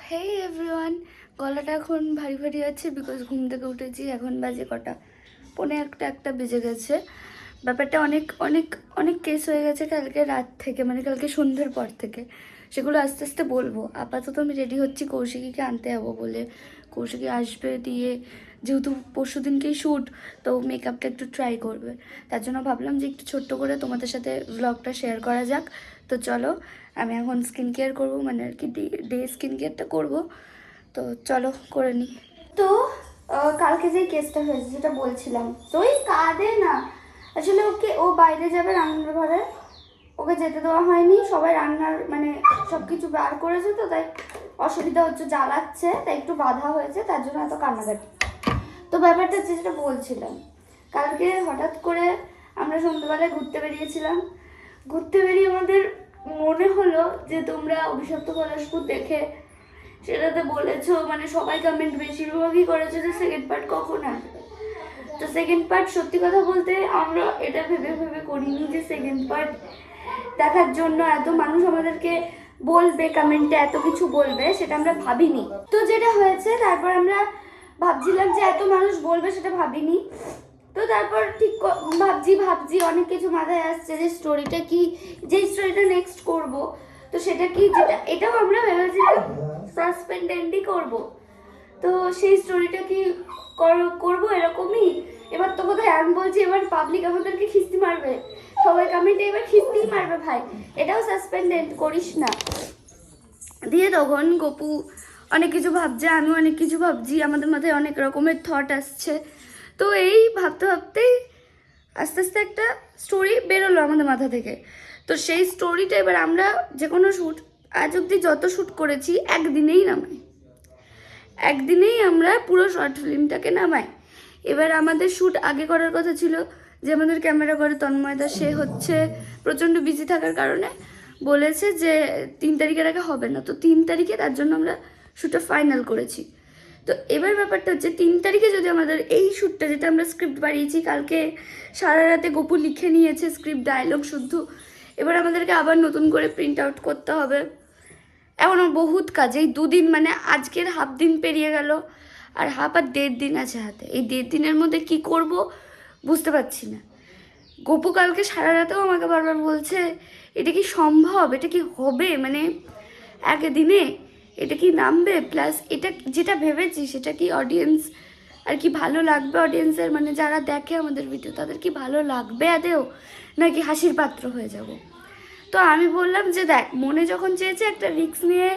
হে everyone, গলাটা এখন ভারী ভারী আছে বিকজ ঘুম থেকে উঠেছি। এখন বাজে কটা, পৌনে একটা বেজে গেছে। ব্যাপারটা অনেক অনেক অনেক কেস হয়ে গেছে কালকে রাত থেকে, মানে কালকে সন্ধ্যের পর থেকে। সেগুলো আস্তে আস্তে বলবো। আপাতত আমি রেডি হচ্ছি কৌশিকীকে আনতে যাবো বলে। কৌশিকী আসবে, দিয়ে যেহেতু পরশু দিনকেই শ্যুট, তো মেকআপটা একটু ট্রাই করবে। তার জন্য ভাবলাম যে একটু ছোট্ট করে তোমাদের সাথে ব্লগটা শেয়ার করা যাক। তো চলো, আমি এখন স্কিন কেয়ার করবো, মানে আর কি ডে স্কিন কেয়ারটা করবো। তো চলো করে নিই। তো কালকে যে কেসটা হয়েছে যেটা বলছিলাম, তো ওই কাঁদে না, আসলে ও বাইরে যাবে রান্নার ঘরে, ওকে যেতে দেওয়া হয়নি। সবাই রান্নার মানে সব কিছু বার করেছে, তো তাই অসুবিধা হচ্ছে, জ্বালাচ্ছে, তাই একটু বাধা হয়েছে, তার জন্য এত কান্নাকাটি। তো ব্যাপারটা যেটা বলছিলাম, কালকে হঠাৎ করে আমরা সন্ধ্যাবেলায় ঘুরতে বেরিয়েছিলাম। ঘুরতে বেরিয়ে আমাদের মনে হলো যে তোমরা অভিশপ্ত পলাশপুর দেখে সেটাতে বলেছো, মানে সবাই কমেন্ট বেশিরভাগই করেছে যে সেকেন্ড পার্ট কখন আসবে। তো সেকেন্ড পার্ট সত্যি কথা বলতে আমরা এটা ভেবে ভেবে করিনি যে সেকেন্ড পার্ট দেখার জন্য এত মানুষ আমাদেরকে বলবে, কমেন্টে এত কিছু বলবে, সেটা আমরা ভাবিনি। তো যেটা হয়েছে, তারপর আমরা ভাবছিলাম যে এত মানুষ বলবে, সেটা ভাবিনি। তো তারপর ঠিক ভাবছি অনেক কিছু মাথায় আসছে যে স্টোরিটা কি, যে স্টোরিটা নেক্সট করব, তো সেটা কি, যেটা এটাও আমরা ভেবেছিলাম সাসপেন্ডেন্টই করব। তো সেই স্টোরিটা কি করব এরকমই। এবার তো কোথায় আমি বলছি, এবার পাবলিক আমাদেরকে খিস্তি মারবে, সবাই কমেন্টে এবার খিস্তিই মারবে, ভাই এটাও সাসপেন্ডেন্ট করিস না। দিয়ে তখন গপু অনেক কিছু ভাবছে, আমিও অনেক কিছু ভাবছি, আমাদের মাথায় অনেক রকমের থট আসছে। তো এই ভাবতে ভাবতেই আস্তে আস্তে একটা স্টোরি বেরোলো আমাদের মাথা থেকে। তো সেই স্টোরিটা এবার আমরা যে কোনো শ্যুট, আজ অব্দি যত শ্যুট করেছি একদিনেই নামাই, একদিনেই আমরা পুরো শর্ট ফিল্মটাকে নামাই। এবার আমাদের শ্যুট আগে করার কথা ছিল, যে আমাদের ক্যামেরা করে তন্ময়দা, সে হচ্ছে প্রচণ্ড বিজি থাকার কারণে বলেছে যে 3 তারিখের আগে হবে না। তো 3 তারিখে তার জন্য আমরা শ্যুটটা ফাইনাল করেছি। তো এবার ব্যাপারটা হচ্ছে 3 তারিখে যদি আমাদের এই শ্যুটটা, যেটা আমরা স্ক্রিপ্ট বাড়িয়েছি কালকে সারা রাতে, গপু লিখে নিয়েছে স্ক্রিপ্ট ডায়লগ শুদ্ধ, এবার আমাদেরকে আবার নতুন করে প্রিন্ট আউট করতে হবে। এমন বহুত কাজ, এই 2 দিন মানে আজকের হাফ দিন পেরিয়ে গেল, আর হাফ আর 1.5 দিন আছে হাতে। এই 1.5 দিনের মধ্যে কি করব বুঝতে পারছি না। গপু কালকে সারা রাতেও আমাকে বারবার বলছে, এটা কি সম্ভব, এটা কি হবে, মানে একদিনে এটা কি নামবে, প্লাস এটা যেটা ভেবেছি সেটা কি অডিয়েন্স আর কি ভালো লাগবে, অডিয়েন্সের মানে যারা দেখে আমাদের ভিডিও তাদের কি ভালো লাগবে আদেও, নাকি হাসির পাত্র হয়ে যাব। তো আমি বললাম যে দেখ, মনে যখন চেয়েছে একটা রিস্ক নিয়ে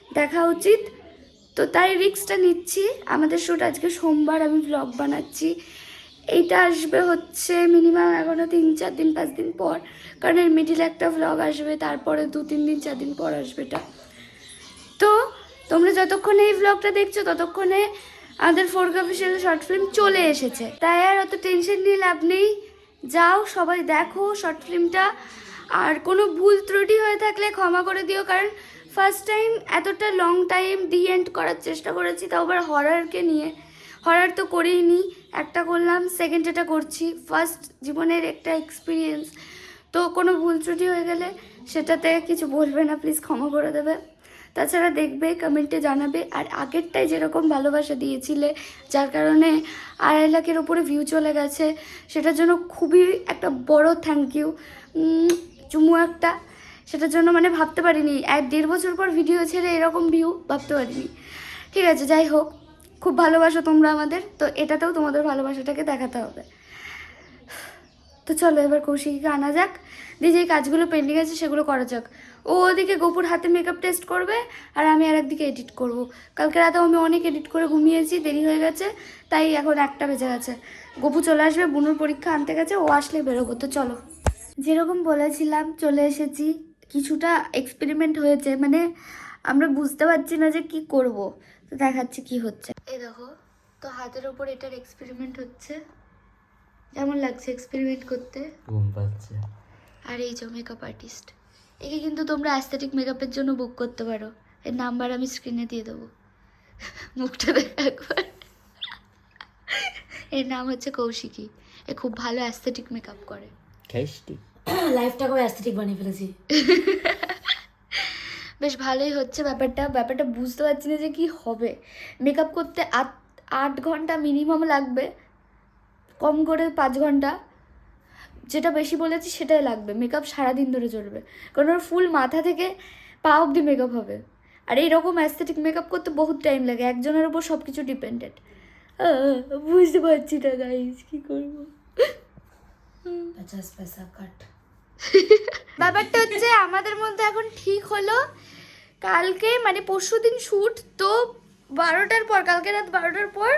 দেখা উচিত, তো তাই রিস্কটা নিচ্ছি। আমাদের শ্যুট আজকে সোমবার, আমি ব্লগ বানাচ্ছি, এইটা আসবে হচ্ছে মিনিমাম এখনও 3-4 দিন 5 দিন পর, কারণ এর মিডিলে একটা ভ্লগ আসবে, তারপরে 2-3 দিন 4 দিন পর আসবে এটা। তো তোমরা যতক্ষণে এই ভ্লগটা দেখছো ততক্ষণে আমাদের ফোর্ক অফিসিয়াল শর্ট ফিল্ম চলে এসেছে, তাই আর অত টেনশন নিয়ে লাভ নেই। যাও সবাই দেখো শর্ট ফিল্মটা, আর কোনো ভুল ত্রুটি হয়ে থাকলে ক্ষমা করে দিও, কারণ ফার্স্ট টাইম এতটা লং টাইম এন্ড করার চেষ্টা করেছি, তাও আবার হরারকে নিয়ে। হরার তো করেই নি, একটা করলাম, সেকেন্ড এটা করছি, ফার্স্ট জীবনের একটা এক্সপিরিয়েন্স। তো কোনো ভুল ত্রুটি হয়ে গেলে সেটাতে কিছু বলবে না, প্লিজ ক্ষমা করে দেবে। তাছাড়া দেখবে, কমেন্টে জানাবে, আর আগেরটাই যেরকম ভালোবাসা দিয়েছিলে, যার কারণে 2.5 লাখের ওপরে ভিউ চলে গেছে, সেটার জন্য খুবই একটা বড় থ্যাংক ইউ, চুমু একটা। সেটার জন্য মানে ভাবতে পারিনি, 1.5 বছর পর ভিডিও ছেড়ে এরকম ভিউ ভাবতে পারিনি। ঠিক আছে, যাই হোক, খুব ভালোবাসো তোমরা আমাদের, তো এটাতেও তোমাদের ভালোবাসাটাকে দেখাতে হবে। তো চলো এবার কৌশিকীকে আনা যাক, দিয়ে যে কাজগুলো পেন্ডিং আছে সেগুলো করা যাক। ও ওদিকে গপুর হাতে মেকআপ টেস্ট করবে, আর আমি আর একদিকে এডিট করব। কালকে রাতেও আমি অনেক এডিট করে ঘুমিয়েছি, দেরি হয়ে গেছে, তাই এখন 1টা বেজে গেছে। গপু চলে আসবে, বুনুর পরীক্ষা আনতে গেছে, ও আসলে বেরোবো। তো চলো, যেরকম বলেছিলাম চলে এসেছি। কিছুটা এক্সপেরিমেন্ট হয়েছে, মানে আমরা বুঝতে পারছি না যে কি করব, তো দেখাচ্ছি কি হচ্ছে। এই দেখো, তো হাতের ওপর এটার এক্সপেরিমেন্ট হচ্ছে। কেমন লাগছে এক্সপেরিমেন্ট করতে? ঘুম পাচ্ছে। আর এই যে মেকআপ আর্টিস্ট, একে কিন্তু তোমরা অ্যাস্থেটিক মেকআপের জন্য বুক করতে পারো, এর নাম্বার আমি স্ক্রিনে দিয়ে দেবো। মুখটা দেখা একবার। এর নাম হচ্ছে কৌশিকী, এ খুব ভালো অ্যাস্থেটিক মেকআপ করে। খাইসটি লাইফটাকে অ্যাস্থেটিক বানিয়ে ফেলেছি। বেশ ভালোই হচ্ছে ব্যাপারটা বুঝতে পারছি না যে কি হবে। মেকআপ করতে 8 ঘন্টা মিনিমাম লাগবে, কম করে 5 ঘন্টা, যেটা বেশি বলেছি সেটাই লাগবে। মেকআপ সারাদিন ধরে চলবে, কারণ ওর ফুল মাথা থেকে পা অবধি মেকআপ হবে। আর এইরকম অ্যাস্থেটিক মেকআপ করতে বহুত টাইম লাগে, একজনের ওপর সব কিছু ডিপেন্ডেন্ট। বুঝতে পারছি না গাইস, কি করবো। 50 পয়সা কাট। ব্যাপারটা হচ্ছে আমাদের মধ্যে এখন ঠিক হলো, কালকে মানে পরশুদিন শ্যুট, তো 12টার পর, কালকে রাত 12টার পর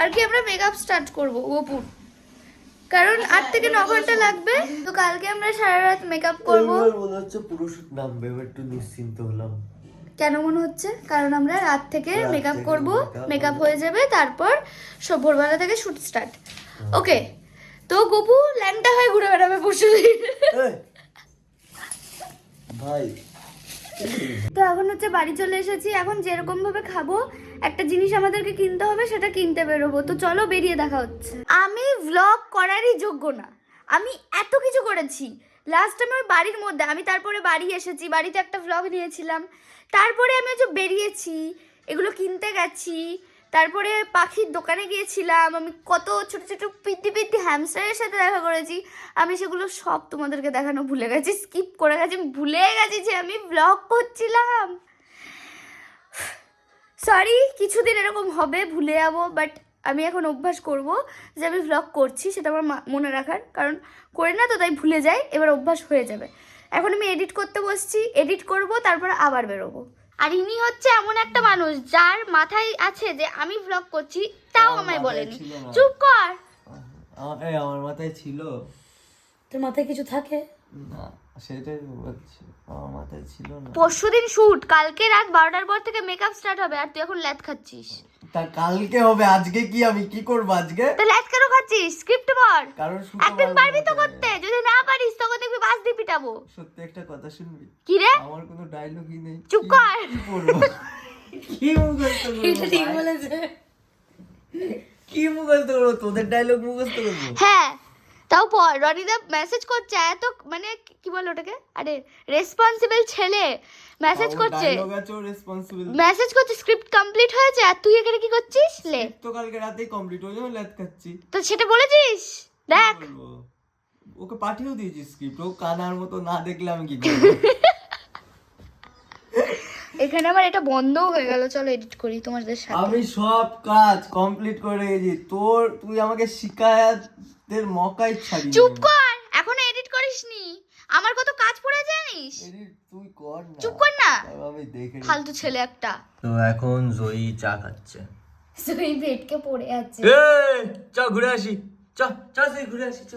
আর কি আমরা মেকআপ স্টার্ট করবো গোপুর, কারণ 8 থেকে 9 ঘন্টা লাগবে। তো কালকে আমরা সারা রাত মেকআপ করবো। মনে হচ্ছে পুরো শুট নামবে, এবার একটু নিশ্চিন্ত হলাম। কেন মনে হচ্ছে? কারণ আমরা রাত থেকে মেকআপ করব, মেকআপ হয়ে যাবে, তারপর সব ভোরবেলা থেকে শুট স্টার্ট। ওকে, তো গোপু ল্যাংটা হয়ে ঘুরে বেড়াবে পরশুদিন। ভাই তো এখন হচ্ছে বাড়ি চলে এসেছি, এখন যেরকম ভাবে খাবো একটা জিনিস আমাদেরকে কিনতে হবে, সেটা কিনতে বেরোবো। তো চলো বেরিয়ে দেখা হচ্ছে। আমি ভ্লগ করারই যোগ্য না, আমি এত কিছু করেছি লাস্ট টাইম ওই বাড়ির মধ্যে। আমি তারপরে বাড়ি এসেছি, বাড়িতে একটা ভ্লগ নিয়েছিলাম, তারপরে আমি হচ্ছে বেরিয়েছি, এগুলো কিনতে গেছি, তারপরে পাখির দোকানে গিয়েছিলাম, আমি কত ছোট ছোট পিত্তি হ্যামস্টারের সাথে দেখা করেছি। আমি সেগুলো সব তোমাদেরকে দেখানো ভুলে গেছি, স্কিপ করে গেছি, আমি ভুলে গেছি যে আমি ব্লগ করছিলাম। সরি, কিছুদিন এরকম হবে, ভুলে যাবো, বাট আমি এখন অভ্যাস করব যে আমি ভ্লগ করছি, সেটা আমার মনে রাখার, কারণ করি না তো তাই ভুলে যাই, এবার অভ্যাস হয়ে যাবে। এখন আমি এডিট করতে বসছি, এডিট করব, তারপর আবার বেরোবো। আর ইনি হচ্ছে এমন একটা মানুষ যার মাথায় আছে যে আমি ভ্লগ করছি, তাও আমায় বলেনি। চুপ কর। আমার মাথায় ছিল। তোর মাথায় কিছু থাকে না, সেটাই বলছি, আমার মাথায় ছিল না। পরশুদিন শুট, কালকে রাত 12টার পর থেকে মেকআপ স্টার্ট হবে, আর তুই এখন ল্যাদ খাচ্ছিস। তা কালকে হবে, আজকে কি আমি কি করব আজকে? তো ল্যাদ কেন খাচ্ছিস? স্ক্রিপ্ট পড়, কারণ একদিন পারবি তো করতে, যদি না পারিস তখন দেখবি বাস দিয়ে পিটাবো। সত্যি একটা কথা শুনবি? কি রে? আমার কোনো ডায়লগই নেই। চুপ কর। কি করব? কি মুখস্থ করব? এটা ঠিক বলেছে। কি মুখস্থ করব? তোদের ডায়লগ মুখস্থ করব? হ্যাঁ, তাও পর। রনিদা মেসেজ করছে, এত মানে কি বল ওটাকে, আরে রেসপন্সিবল ছেলে মেসেজ করছে, ডায়লগ আছে রেসপন্সিবল, মেসেজ করছে স্ক্রিপ্ট কমপ্লিট হয়েছে, আর তুই এখানে কি করছিস? লে তো কালকে রাতেই কমপ্লিট হয়ে যাবে, ল্যাদ খাচ্ছি। তো সেটা বলেছিস? দেখ, কি বলবো? ওকে পাঠিয়েও দিয়েছি স্ক্রিপ্ট, ও কানার মতো না দেখলে আমি কি করব? এখানে আমার এটা বন্ধও হয়ে গেল। চলো এডিট করি তোমাদের সাথে। আমি সব কাজ কমপ্লিট করে গেছি, তুই আমাকে শিকায়তের মকাই ছাড়ি। চুপ কর, এখনো এডিট করিসনি, আমার কত কাজ পড়ে জানিস। তুই কর না, চুপ কর না, আমি দেখে ফালতু ছেলে একটা। তো এখন জয়ী চা খাচ্ছে। তুই বেডকে পড়ে আছে। চ ঘুরে আসি, চ চ সেই ঘুরে আসি, চ।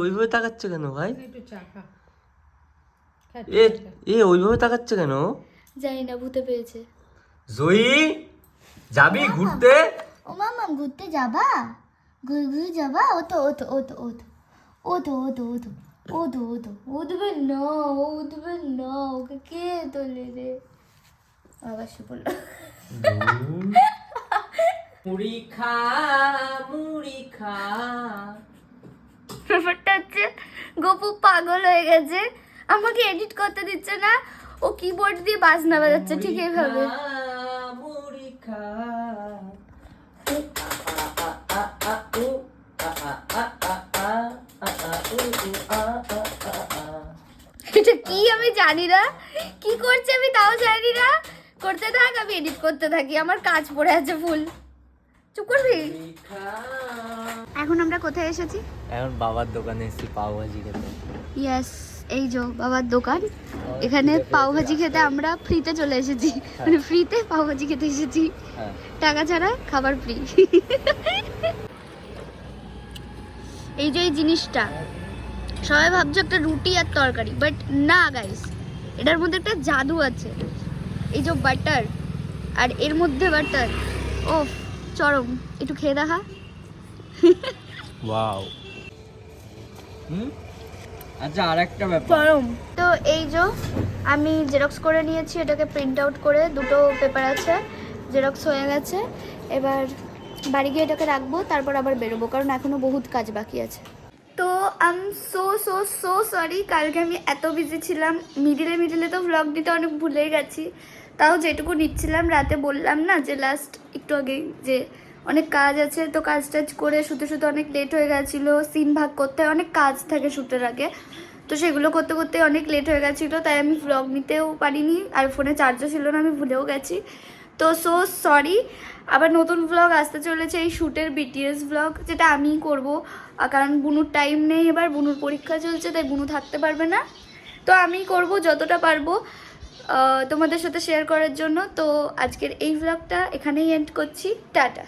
ওইভাবে তাকাচ্ছে কেন ভাই? একটু চা খা। ওইভাবে তাকাচ্ছে কেন? জানি না, ভূতে পেয়েছে। জয়ী যাবি ঘুরতে? ও মামা ঘুরতে যাবা? ঘুরে যাবা? ও তো উঠবে না, উঠবে না, ওকে কে তোলে রে? আবার সে বললো মুড়ি খা। ব্যাপারটা হচ্ছে গপু পাগল হয়ে গেছে, আমাকে এডিট করতে দিচ্ছে না, ও কিবোর্ড দিয়ে বাজনা বাজাচ্ছে ঠিক এইভাবে। মুড়ি খা। এটা কি আমি জানি না, কি করছে আমি তাও জানি না। করতে থাক, আমি এডিট করতে থাকি, আমার কাজ পড়ে আছে ফুল। চুপ করবি? এখন আমরা কোথায় এসেছি? এখন বাবার দোকানে এসেছি পাও ভাজি খেতে। ইয়েস, এই যে বাবার দোকান, এখানে পাও ভাজি খেতে আমরা ফ্রিতে চলে এসেছি, মানে ফ্রিতে পাও ভাজি খেতে এসেছি, টাকা ছাড়া খাবার ফ্রি। এই যে এই জিনিসটা সবাই ভাবছো একটা রুটি আর তরকারি, বাট না গাইস, এটার মধ্যে একটা জাদু আছে। এই যে বাটার, আর এর মধ্যে বাটার, ও চরম। একটু খেয়ে দেখা। ওয়াও। আচ্ছা, আরেকটা ব্যাপার, চরম। তো এই যে আমি জেরক্স করে নিয়েছি, এটাকে প্রিন্ট আউট করে, দুটো পেপার আছে, জেরক্স হয়ে গেছে। এবার বাড়ি গিয়ে এটাকে রাখবো, তারপর আবার বেরোবো, কারণ এখনো বহুত কাজ বাকি আছে। তো I am so so so sorry, কালকে আমি এত বিজি ছিলাম, মিডিলে তো ভ্লগ দিতে অনেক ভুলে গেছি। তাও যেটুকু নিচ্ছিলাম, রাতে বললাম না যে লাস্ট একটু আগেই যে অনেক কাজ আছে, তো কাজ টাজ করে শুতে অনেক লেট হয়ে গেছিলো। সিন ভাগ করতে অনেক কাজ থাকে শ্যুটের আগে, তো সেগুলো করতে করতে অনেক লেট হয়ে গেছিলো, তাই আমি ভ্লগ নিতেও পারিনি। আর ফোনে চার্জও ছিল না, আমি ভুলেও গেছি। তো সো সরি। আবার নতুন ভ্লগ আসতে চলেছে, এই শ্যুটের বিটিএস ভ্লগ, যেটা আমিই করবো। কারণ বুনুর টাইম নেই, এবার বুনুর পরীক্ষা চলছে, তাই বুনু থাকতে পারবে না। তো আমিই করব যতটা পারবো তোমাদের সাথে শেয়ার করার জন্য। তো আজকের এই ভ্লগটা এখানেই এন্ড করছি, টাটা।